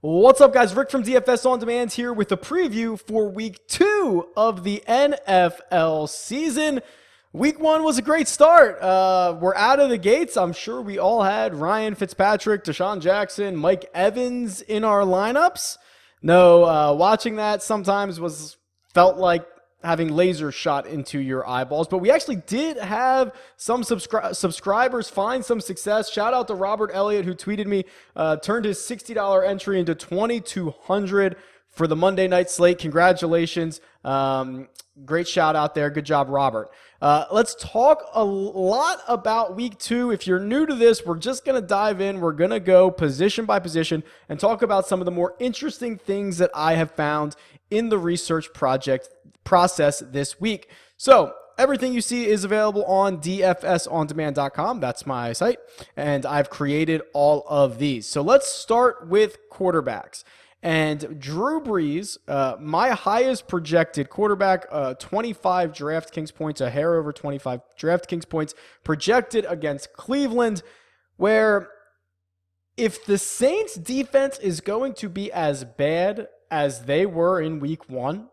What's up, guys? Rick from DFS On Demand here with a preview for Week 2 of the NFL season. Week 1 was a great start. We're out of the gates. I'm sure we all had Ryan Fitzpatrick, Deshaun Jackson, Mike Evans in our lineups. No, watching that sometimes felt like having laser shot into your eyeballs. But we actually did have some subscribers find some success. Shout out to Robert Elliott, who tweeted me, turned his $60 entry into $2,200 for the Monday night slate. Congratulations. Great shout out there. Good job, Robert. Let's talk a lot about Week 2. If you're new to this, we're just going to dive in. We're going to go position by position and talk about some of the more interesting things that I have found in the research process this week. So everything you see is available on dfsondemand.com. That's my site. And I've created all of these. So let's start with quarterbacks. And Drew Brees, my highest projected quarterback, 25 DraftKings points, a hair over 25 DraftKings points projected against Cleveland, where if the Saints defense is going to be as bad as they were in Week 1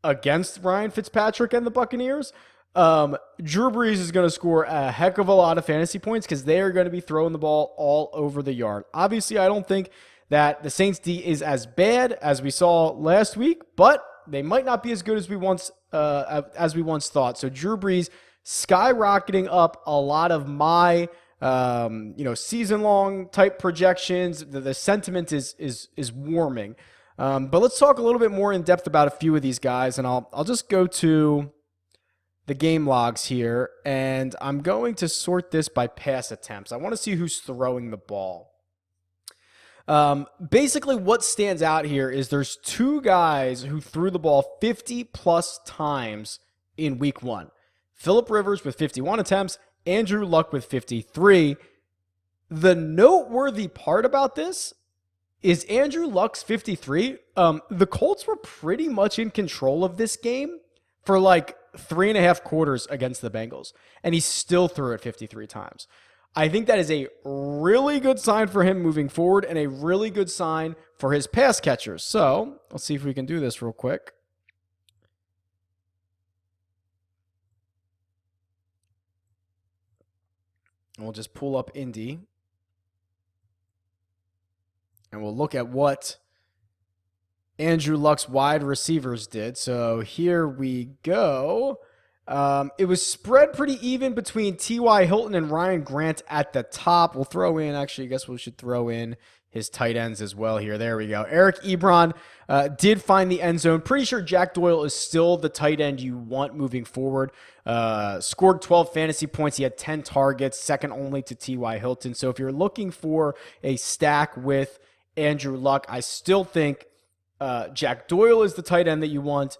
against Ryan Fitzpatrick and the Buccaneers, Drew Brees is going to score a heck of a lot of fantasy points because they are going to be throwing the ball all over the yard. Obviously, I don't think that the Saints D is as bad as we saw last week, but they might not be as good as we once thought. So Drew Brees skyrocketing up a lot of my season-long type projections. The sentiment is warming. But let's talk a little bit more in depth about a few of these guys, and I'll just go to the game logs here, and I'm going to sort this by pass attempts. I want to see who's throwing the ball. Basically what stands out here is there's two guys who threw the ball 50 plus times in Week 1. Phillip Rivers with 51 attempts, Andrew Luck with 53. The noteworthy part about this is Andrew Luck's 53. The Colts were pretty much in control of this game for like 3.5 quarters against the Bengals, and he still threw it 53 times. I think that is a really good sign for him moving forward and a really good sign for his pass catchers. So let's see if we can do this real quick. And we'll just pull up Indy. And we'll look at what Andrew Luck's wide receivers did. So here we go. It was spread pretty even between T.Y. Hilton and Ryan Grant at the top. We'll throw in, actually, I guess we should throw in his tight ends as well here. There we go. Eric Ebron did find the end zone. Pretty sure Jack Doyle is still the tight end you want moving forward. Scored 12 fantasy points. He had 10 targets, second only to T.Y. Hilton. So if you're looking for a stack with Andrew Luck, I still think Jack Doyle is the tight end that you want.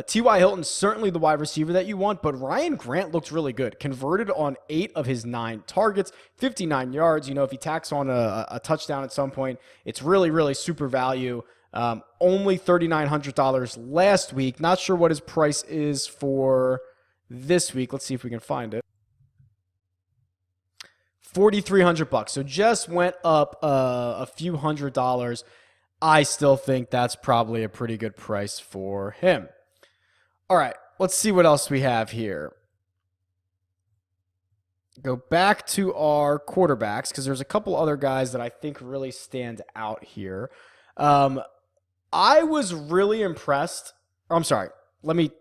T.Y. Hilton's certainly the wide receiver that you want, but Ryan Grant looked really good. Converted on 8 of his 9 targets, 59 yards. You know, if he tacks on a touchdown at some point, it's really, really super value. Only $3,900 last week. Not sure what his price is for this week. Let's see if we can find it. $4,300. So just went up a few $100s. I still think that's probably a pretty good price for him. All right, let's see what else we have here. Go back to our quarterbacks because there's a couple other guys that I think really stand out here. I was really impressed. I'm sorry. Let me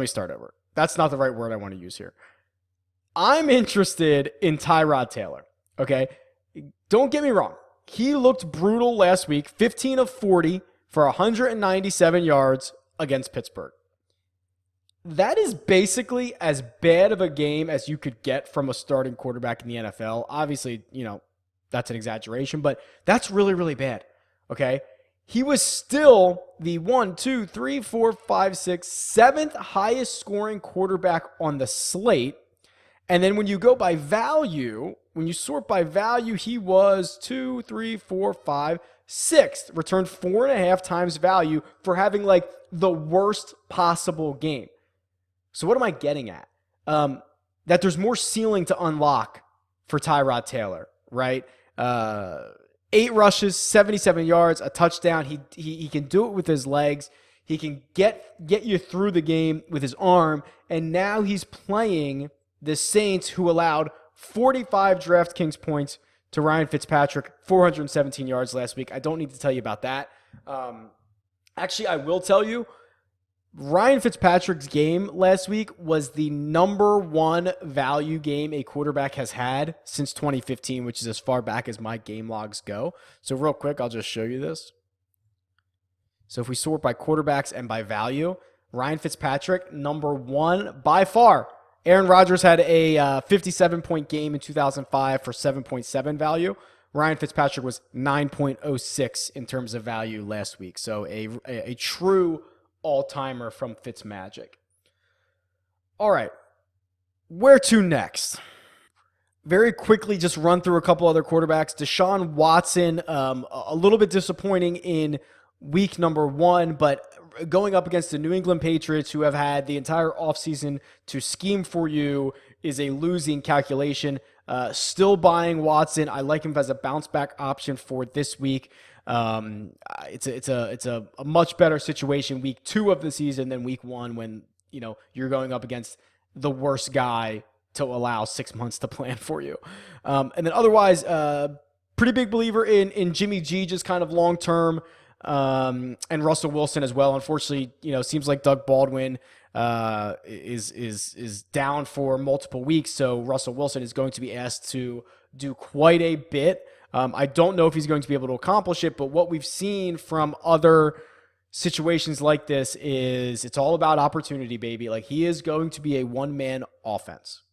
start over. That's not the right word I want to use here. I'm interested in Tyrod Taylor. Okay, don't get me wrong. He looked brutal last week. 15 of 40 for 197 yards against Pittsburgh. That is basically as bad of a game as you could get from a starting quarterback in the NFL. Obviously, that's an exaggeration, but that's really, really bad. Okay? He was still the 7th highest scoring quarterback on the slate. And then when you go by value, when you sort by value, he was 2, 3, 4, 5, 6th. Returned 4.5 times value for having like the worst possible game. So what am I getting at? That there's more ceiling to unlock for Tyrod Taylor, right? 8 rushes, 77 yards, a touchdown. He can do it with his legs. He can get you through the game with his arm. And now he's playing the Saints, who allowed 45 DraftKings points to Ryan Fitzpatrick, 417 yards last week. I don't need to tell you about that. Actually, I will tell you, Ryan Fitzpatrick's game last week was the number 1 value game a quarterback has had since 2015, which is as far back as my game logs go. So real quick, I'll just show you this. So if we sort by quarterbacks and by value, Ryan Fitzpatrick, number 1 by far. Aaron Rodgers had a 57-point game in 2005 for 7.7 value. Ryan Fitzpatrick was 9.06 in terms of value last week. So a true all-timer from Fitzmagic. All right, where to next? Very quickly, just run through a couple other quarterbacks. Deshaun Watson, a little bit disappointing in week number 1, but going up against the New England Patriots, who have had the entire offseason to scheme for you, is a losing calculation. Still buying Watson. I like him as a bounce back option for this week. It's a much better situation week 2 of the season than week 1, when you're going up against the worst guy to allow 6 months to plan for you. And then otherwise, pretty big believer in Jimmy G, just kind of long term. And Russell Wilson as well. Unfortunately, seems like Doug Baldwin is down for multiple weeks, so Russell Wilson is going to be asked to do quite a bit. I don't know if he's going to be able to accomplish it, but what we've seen from other situations like this is it's all about opportunity, baby. Like, he is going to be a one-man offense.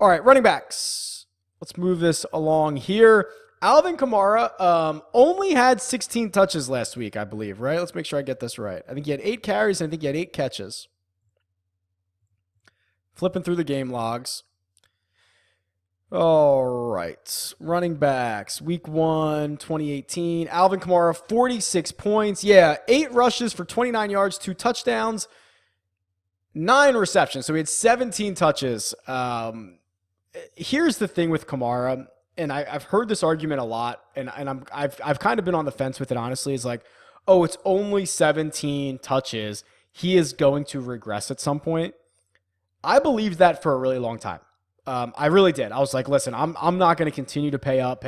All right, running backs. Let's move this along here. Alvin Kamara only had 16 touches last week, I believe, right? Let's make sure I get this right. I think he had 8 carries, and I think he had 8 catches. Flipping through the game logs. All right. Running backs. Week 1, 2018. Alvin Kamara, 46 points. Yeah, 8 rushes for 29 yards, 2 touchdowns, 9 receptions. So he had 17 touches. Here's the thing with Kamara. And I've heard this argument a lot, and I've kind of been on the fence with it, honestly. It's like, oh, it's only 17 touches. He is going to regress at some point. I believed that for a really long time. I really did. I was like, listen, I'm not going to continue to pay up.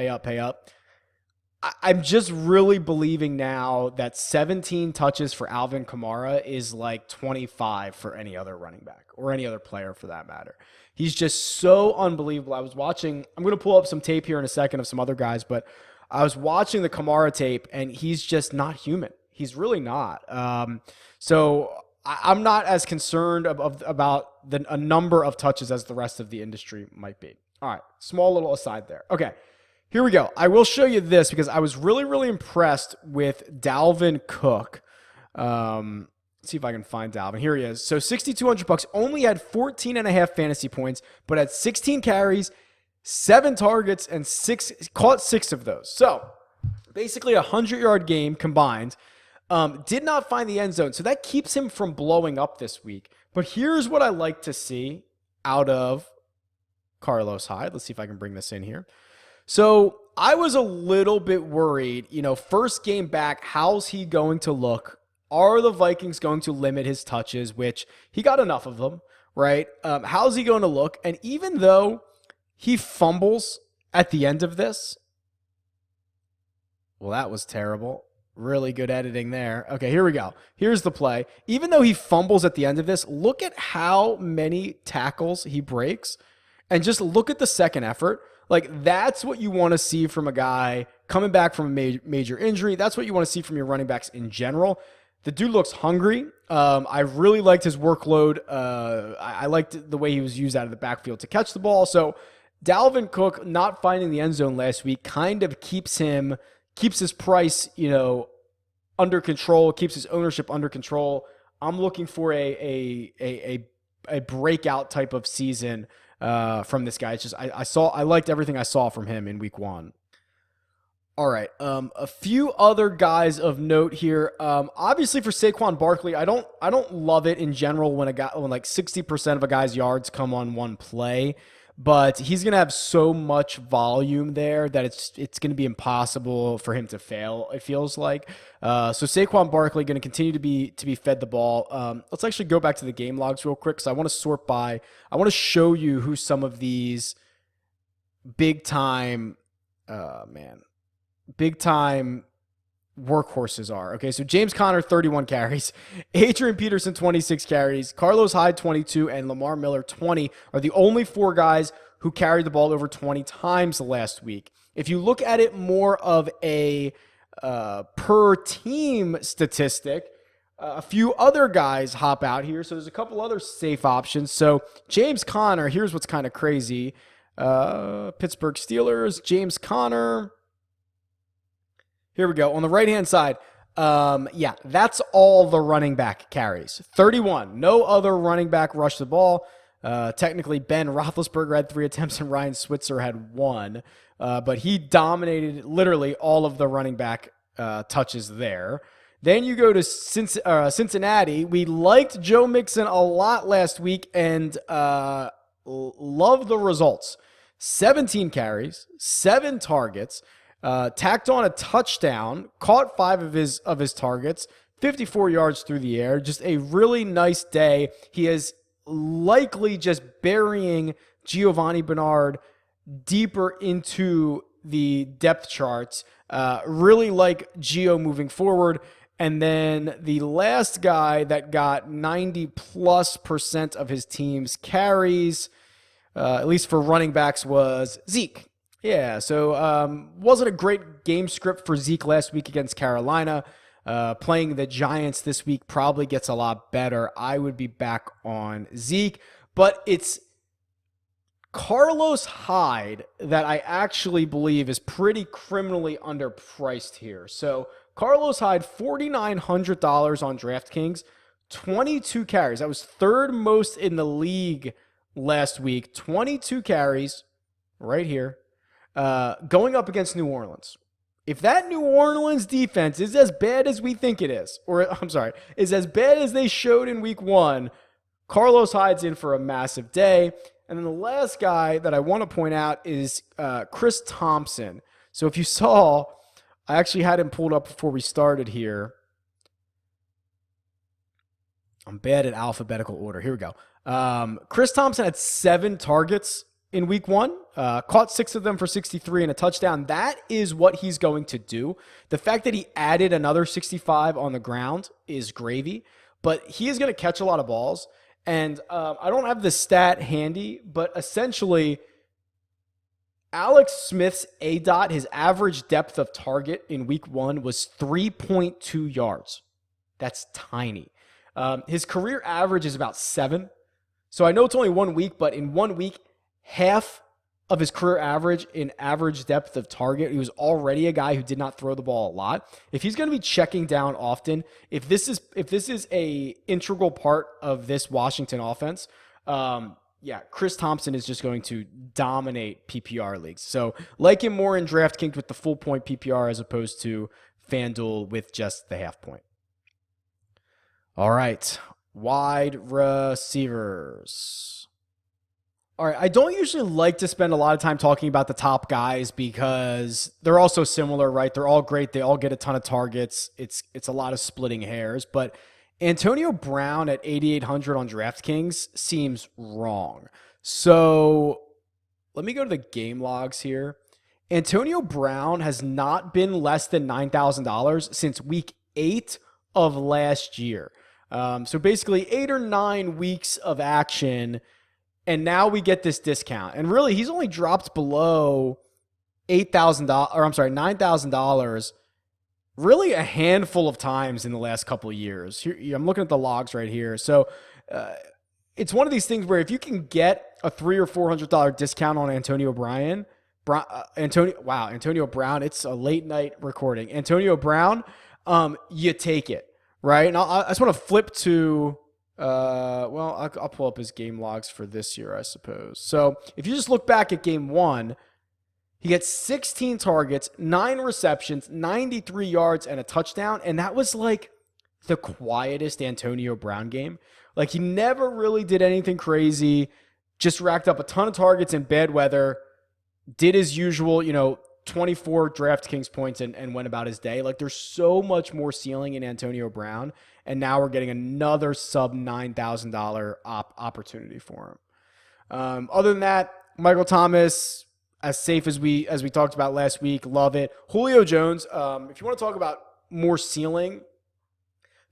I'm just really believing now that 17 touches for Alvin Kamara is like 25 for any other running back or any other player for that matter. He's just so unbelievable. I'm going to pull up some tape here in a second of some other guys, but I was watching the Kamara tape, and he's just not human. He's really not. So I'm not as concerned about a number of touches as the rest of the industry might be. All right, small little aside there. Okay, here we go. I will show you this because I was really, really impressed with Dalvin Cook. Let's see if I can find Dalvin. Here he is. So $6,200, only had 14.5 fantasy points, but had 16 carries, 7 targets, and caught 6 of those. So basically a 100-yard game combined. Did not find the end zone. So that keeps him from blowing up this week. But here's what I like to see out of Carlos Hyde. Let's see if I can bring this in here. So I was a little bit worried, first game back, how's he going to look? Are the Vikings going to limit his touches, which he got enough of them, right? How's he going to look? And even though he fumbles at the end of this, well, that was terrible. Really good editing there. Okay, here we go. Here's the play. Even though he fumbles at the end of this, look at how many tackles he breaks, and just look at the second effort. Like, that's what you want to see from a guy coming back from a major injury. That's what you want to see from your running backs in general. The dude looks hungry. I really liked his workload. I liked the way he was used out of the backfield to catch the ball. So Dalvin Cook not finding the end zone last week kind of keeps his price, under control, keeps his ownership under control. I'm looking for a breakout type of season from this guy. It's just I liked everything I saw from him in week 1. All right, a few other guys of note here. Obviously for Saquon Barkley, I don't love it in general when like 60% of a guy's yards come on one play. but he's going to have so much volume there that it's going to be impossible for him to fail, it feels like. So Saquon Barkley going to continue to be fed the ball. Let's actually go back to the game logs real quick, because I want to sort by. I want to show you who some of these big time workhorses are. Okay, so James Conner, 31 carries. Adrian Peterson, 26 carries. Carlos Hyde, 22. And Lamar Miller, 20 are the only 4 guys who carried the ball over 20 times last week. If you look at it more of a per team statistic, a few other guys hop out here. So there's a couple other safe options. So James Conner, here's what's kind of crazy. Pittsburgh Steelers, James Conner. Here we go. On the right-hand side, that's all the running back carries. 31. No other running back rushed the ball. Technically, Ben Roethlisberger had 3 attempts and Ryan Switzer had 1. But he dominated literally all of the running back touches there. Then you go to Cincinnati. We liked Joe Mixon a lot last week and love the results. 17 carries, 7 targets. Tacked on a touchdown, caught 5 of his targets, 54 yards through the air. Just a really nice day. He is likely just burying Giovanni Bernard deeper into the depth charts. Really like Gio moving forward. And then the last guy that got 90+% of his team's carries, at least for running backs, was Zeke. Yeah, so wasn't a great game script for Zeke last week against Carolina. Playing the Giants this week probably gets a lot better. I would be back on Zeke, but it's Carlos Hyde that I actually believe is pretty criminally underpriced here. So Carlos Hyde, $4,900 on DraftKings, 22 carries. That was 3rd most in the league last week. 22 carries right here. Going up against New Orleans. If that New Orleans defense is as bad as we think it is, is as bad as they showed in week 1, Carlos Hyde's in for a massive day. And then the last guy that I want to point out is Chris Thompson. So if you saw, I actually had him pulled up before we started here. I'm bad at alphabetical order. Here we go. Chris Thompson had 7 targets in week 1, caught 6 of them for 63 and a touchdown. That is what he's going to do. The fact that he added another 65 on the ground is gravy, but he is going to catch a lot of balls. And I don't have the stat handy, but essentially Alex Smith's ADOT, his average depth of target in week 1 was 3.2 yards. That's tiny. His career average is about 7. So I know it's only 1 week, but in 1 week, half of his career average in average depth of target. He was already a guy who did not throw the ball a lot. If he's going to be checking down often, if this is a integral part of this Washington offense, Chris Thompson is just going to dominate PPR leagues. So like him more in DraftKings with the full point PPR as opposed to FanDuel with just the half point. All right, wide receivers. All right, I don't usually like to spend a lot of time talking about the top guys because they're all so similar, right? They're all great. They all get a ton of targets. It's a lot of splitting hairs. But Antonio Brown at 8,800 on DraftKings seems wrong. So let me go to the game logs here. Antonio Brown has not been less than $9,000 since week 8 of last year. So basically 8 or 9 weeks of action. And now we get this discount. And really, he's only dropped below $9,000 really a handful of times in the last couple of years. Here, I'm looking at the logs right here. So it's one of these things where if you can get a $300 or $400 discount on Antonio Brown, it's a late night recording. Antonio Brown, you take it, right? And I just want to flip to... I'll pull up his game logs for this year, I suppose. So if you just look back at game 1, he gets 16 targets, 9 receptions, 93 yards, and a touchdown. And that was like the quietest Antonio Brown game. Like he never really did anything crazy. just racked up a ton of targets in bad weather, did his usual, 24 DraftKings points and went about his day. Like, there's so much more ceiling in Antonio Brown, and now we're getting another sub $9,000 opportunity for him. Other than that, Michael Thomas, as safe as we talked about last week, love it. Julio Jones, if you want to talk about more ceiling,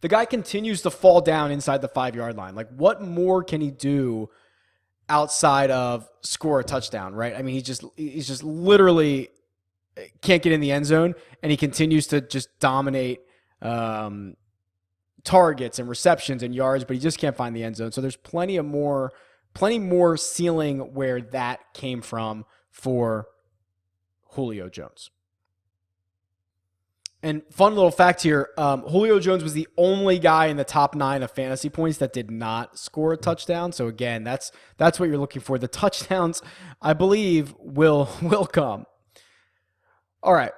the guy continues to fall down inside the 5-yard line. Like, what more can he do outside of score a touchdown, right? I mean, he's just literally can't get in the end zone, and he continues to just dominate targets and receptions and yards, but he just can't find the end zone. So there's plenty more ceiling where that came from for Julio Jones. And fun little fact here, Julio Jones was the only guy in the top 9 of fantasy points that did not score a touchdown. So again, that's what you're looking for. The touchdowns, I believe, will come. All right,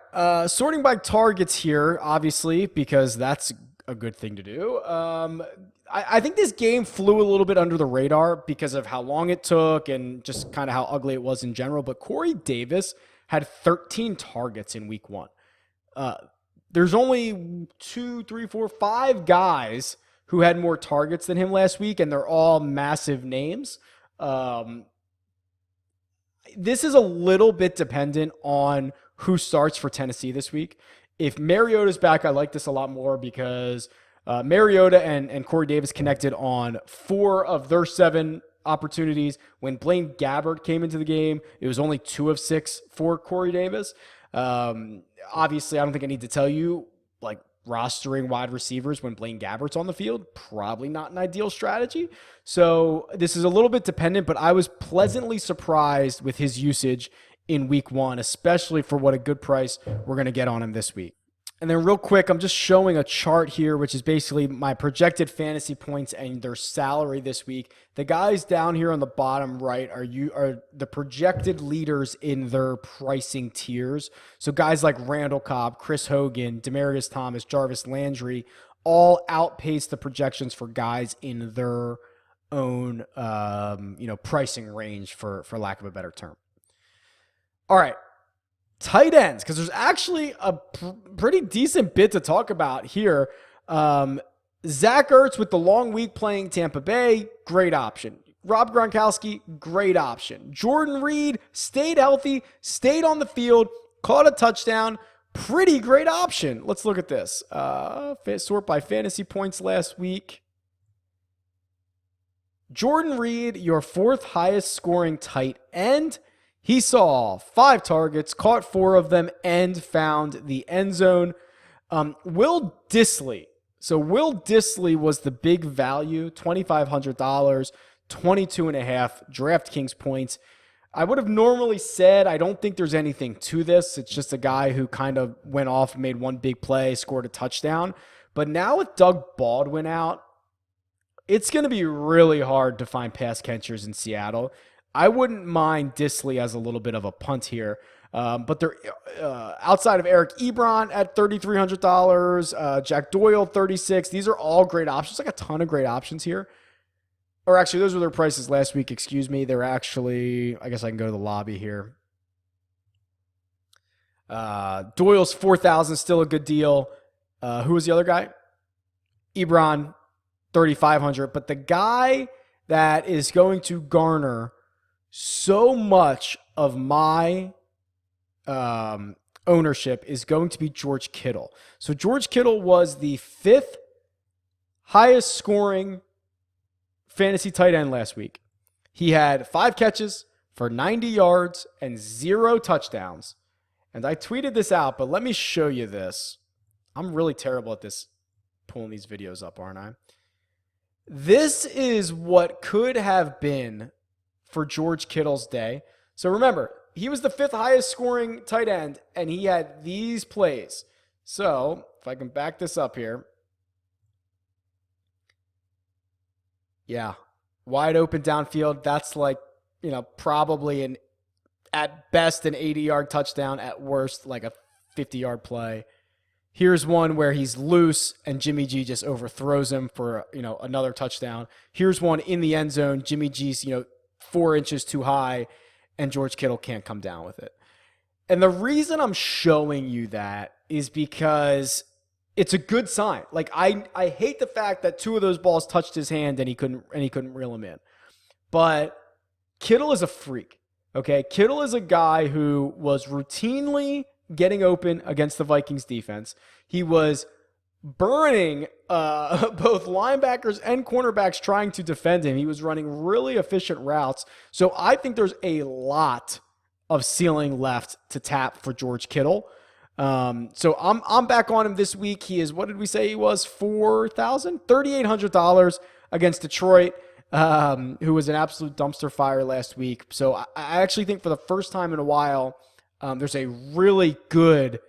sorting by targets here, obviously, because that's a good thing to do. I think this game flew a little bit under the radar because of how long it took and just kind of how ugly it was in general. But Corey Davis had 13 targets in week 1. There's only 2, 3, 4, 5 guys who had more targets than him last week, and they're all massive names. This is a little bit dependent on who starts for Tennessee this week. If Mariota's back, I like this a lot more because Mariota and Corey Davis connected on 4 of their 7 opportunities. When Blaine Gabbert came into the game, it was only 2 of 6 for Corey Davis. Obviously, I don't think I need to tell you, like, rostering wide receivers when Blaine Gabbert's on the field, probably not an ideal strategy. So this is a little bit dependent, but I was pleasantly surprised with his usage in week 1, especially for what a good price we're going to get on him this week. And then real quick, I'm just showing a chart here, which is basically my projected fantasy points and their salary this week. The guys down here on the bottom right are the projected leaders in their pricing tiers. So guys like Randall Cobb, Chris Hogan, Demaryius Thomas, Jarvis Landry, all outpace the projections for guys in their own, pricing range, for lack of a better term. All right. Tight ends, because there's actually a pretty decent bit to talk about here. Zach Ertz with the long week playing Tampa Bay, great option. Rob Gronkowski, great option. Jordan Reed stayed healthy, stayed on the field, caught a touchdown, pretty great option. Let's look at this. Sort by fantasy points last week. Jordan Reed, your 4th highest scoring tight end. He saw 5 targets, caught 4 of them, and found the end zone. Will Dissly. So Will Dissly was the big value, $2,500, 22.5 DraftKings points. I would have normally said I don't think there's anything to this. It's just a guy who kind of went off, made one big play, scored a touchdown. But now with Doug Baldwin out, it's going to be really hard to find pass catchers in Seattle. I wouldn't mind Dissly as a little bit of a punt here. But they're outside of Eric Ebron at $3,300, Jack Doyle, $36. These are all great options, like a ton of great options here. Or actually, those were their prices last week. Excuse me. They're actually, I guess I can go to the lobby here. Doyle's $4,000, still a good deal. Who was the other guy? Ebron, $3,500. But the guy that is going to garner so much of my ownership is going to be George Kittle. So George Kittle was the 5th highest scoring fantasy tight end last week. He had 5 catches for 90 yards and 0 touchdowns. And I tweeted this out, but let me show you this. I'm really terrible at this, pulling these videos up, aren't I? This is what could have been for George Kittle's day. So remember, he was the 5th highest scoring tight end, and he had these plays. So if I can back this up here. Yeah, wide open downfield. That's like, probably at best an 80-yard touchdown, at worst like a 50-yard play. Here's one where he's loose and Jimmy G just overthrows him for, another touchdown. Here's one in the end zone. Jimmy G's, 4 inches too high, and George Kittle can't come down with it. And the reason I'm showing you that is because it's a good sign. Like I hate the fact that 2 of those balls touched his hand and he couldn't reel them in. But Kittle is a freak. Okay, Kittle is a guy who was routinely getting open against the Vikings defense. He was burning both linebackers and cornerbacks trying to defend him. He was running really efficient routes. So I think there's a lot of ceiling left to tap for George Kittle. So I'm back on him this week. He is, what did we say he was? $3,800 against Detroit, who was an absolute dumpster fire last week. So I actually think for the first time in a while, there's a really good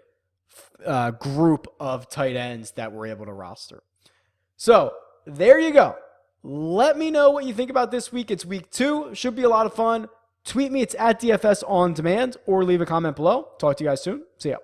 group of tight ends that we're able to roster. So there you go. Let me know what you think about this week. It's week 2. Should be a lot of fun. Tweet me. It's at DFS On Demand, or leave a comment below. Talk to you guys soon. See ya.